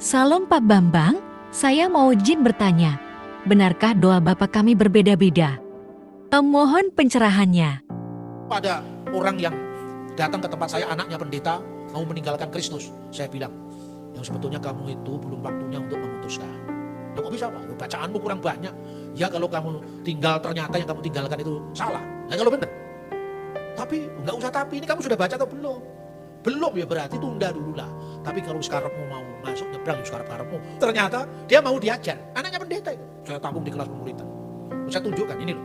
Salam Pak Bambang, saya mau izin bertanya. Benarkah doa Bapak kami berbeda-beda? Mohon pencerahannya. Pada orang yang datang ke tempat saya, anaknya pendeta, mau meninggalkan Kristus, saya bilang, yang sebetulnya kamu itu belum waktunya untuk memutuskan. Ya kok bisa Pak? Bacaanmu kurang banyak. Ya kalau kamu tinggal, ternyata yang kamu tinggalkan itu salah. Ya kalau benar. Tapi nggak usah tapi, ini kamu sudah baca atau belum? Belum ya berarti tunda dulu lah. Tapi kalau sekarangmu mau masuk nyebrang sekarang-karangmu, ternyata dia mau diajar. Anaknya pendeta itu. Saya tampung di kelas pemuritan. Saya tunjukkan ini loh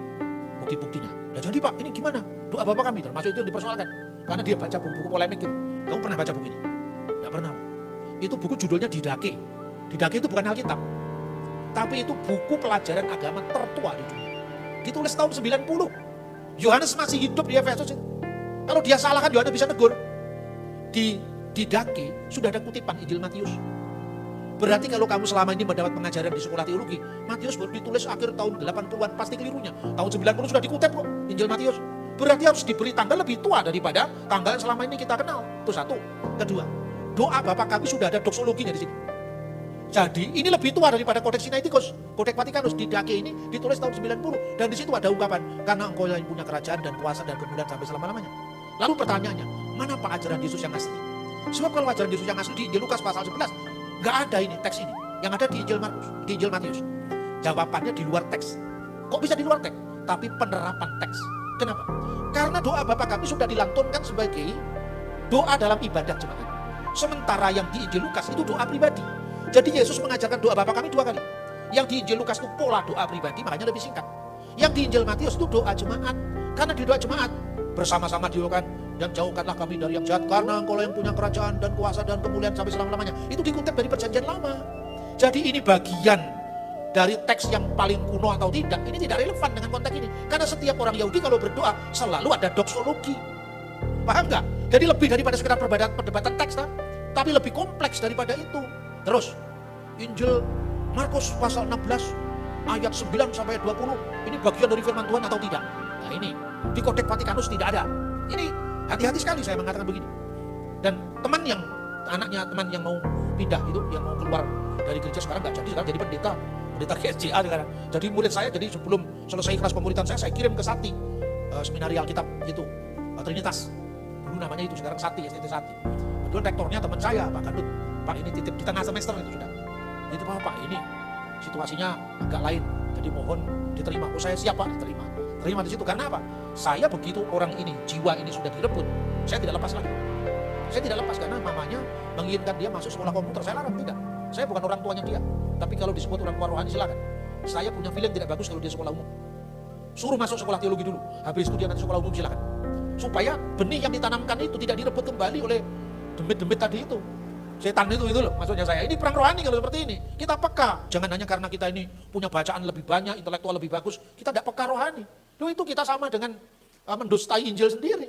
bukti-buktinya. Nah jadi Pak, ini gimana? Doa Bapak kami termasuk itu yang dipersoalkan. Karena dia baca buku-buku polemik itu. Kamu pernah baca buku ini? Tidak pernah. Itu buku judulnya Didake. Didake itu bukan Alkitab. Tapi itu buku pelajaran agama tertua di dunia. Ditulis tahun 90. Yohanes masih hidup di Efesus itu. Kalau dia salah kan Yohanes bisa negur. Di Didake sudah ada kutipan Injil Matius. Berarti kalau kamu selama ini mendapat pengajaran di sekolah teologi, Matius baru ditulis akhir tahun 80-an, pasti kelirunya. Tahun 90 sudah dikutip kok Injil Matius. Berarti harus diberi tanggal lebih tua daripada tanggal yang selama ini kita kenal. Itu satu. Kedua, doa Bapak kami sudah ada doksologinya di sini. Jadi ini lebih tua daripada Kodeks Sinaiticus. Kodeks Vatikanus Didake ini ditulis tahun 90. Dan di situ ada ungkapan, karena engkau yang punya kerajaan dan kuasa dan kemuliaan sampai selama-lamanya. Lalu pertanyaannya, mana Pak ajaran Yesus yang asli? Sebab kalau ajaran Yesus yang asli di Injil Lukas pasal 11, nggak ada ini teks ini. Yang ada di Injil Markus, di Injil Matius. Jawabannya di luar teks. Kok bisa di luar teks? Tapi penerapan teks. Kenapa? Karena doa Bapa kami sudah dilantunkan sebagai doa dalam ibadah jemaat. Sementara yang di Injil Lukas itu doa pribadi. Jadi Yesus mengajarkan doa Bapa kami 2 kali. Yang di Injil Lukas itu pola doa pribadi, makanya lebih singkat. Yang di Injil Matius itu doa jemaat. Karena di doa jemaat bersama-sama didoakan, dan jauhkanlah kami dari yang jahat, karena engkau yang punya kerajaan dan kuasa dan kemuliaan sampai selama-lamanya. Itu dikutip dari perjanjian lama. Jadi ini bagian dari teks yang paling kuno atau tidak, ini tidak relevan dengan konteks ini. Karena setiap orang Yahudi kalau berdoa selalu ada doksologi. Paham nggak? Jadi lebih daripada sekedar perdebatan teks, tapi lebih kompleks daripada itu. Terus Injil Markus pasal 16 ayat 9 sampai 20, ini bagian dari firman Tuhan atau tidak? Nah ini di Kodeks Vatikanus tidak ada. Ini hati-hati sekali saya mengatakan begini. Dan anaknya teman yang mau pindah itu, yang mau keluar dari gereja sekarang nggak jadi, sekarang jadi pendeta GSJA sekarang. Jadi murid saya, jadi sebelum selesai kelas pemuritan saya kirim ke Sati, seminari Alkitab itu, Trinitas. Dulu namanya itu, sekarang Sati, STT Sati. Kebetulan rektornya teman saya, Pak Gandut. Pak ini titip di tengah semester itu sudah. Itu Pak ini situasinya agak lain. Jadi mohon diterima. Oh saya siap Pak, diterima. Terima di situ. Karena apa? Saya begitu orang ini, jiwa ini sudah direbut, saya tidak lepas lagi. Saya tidak lepas karena mamanya menginginkan dia masuk sekolah komputer. Saya larang, tidak. Saya bukan orang tuanya dia. Tapi kalau disebut orang tua rohani silakan. Saya punya feeling tidak bagus kalau dia sekolah umum. Suruh masuk sekolah teologi dulu. Habis itu dia nanti sekolah umum silakan. Supaya benih yang ditanamkan itu tidak direbut kembali oleh demit-demit tadi itu. Setan itu loh maksudnya saya. Ini perang rohani kalau seperti ini. Kita peka. Jangan hanya karena kita ini punya bacaan lebih banyak, intelektual lebih bagus, kita tidak peka rohani. Loh itu kita sama dengan mendustai Injil sendiri.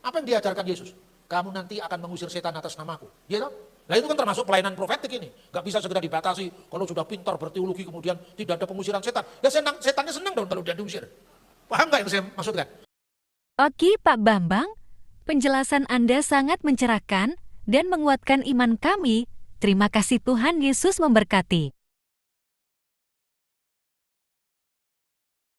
Apa yang diajarkan Yesus? Kamu nanti akan mengusir setan atas namaku. Ya toh? Nah itu kan termasuk pelayanan profetik ini. Gak bisa segera dibatasi. Kalau sudah pintar berteologi kemudian tidak ada pengusiran setan. Ya setannya senang dong kalau dia diusir. Paham gak yang saya maksudkan? Oke Pak Bambang, penjelasan Anda sangat mencerahkan dan menguatkan iman kami. Terima kasih, Tuhan Yesus memberkati.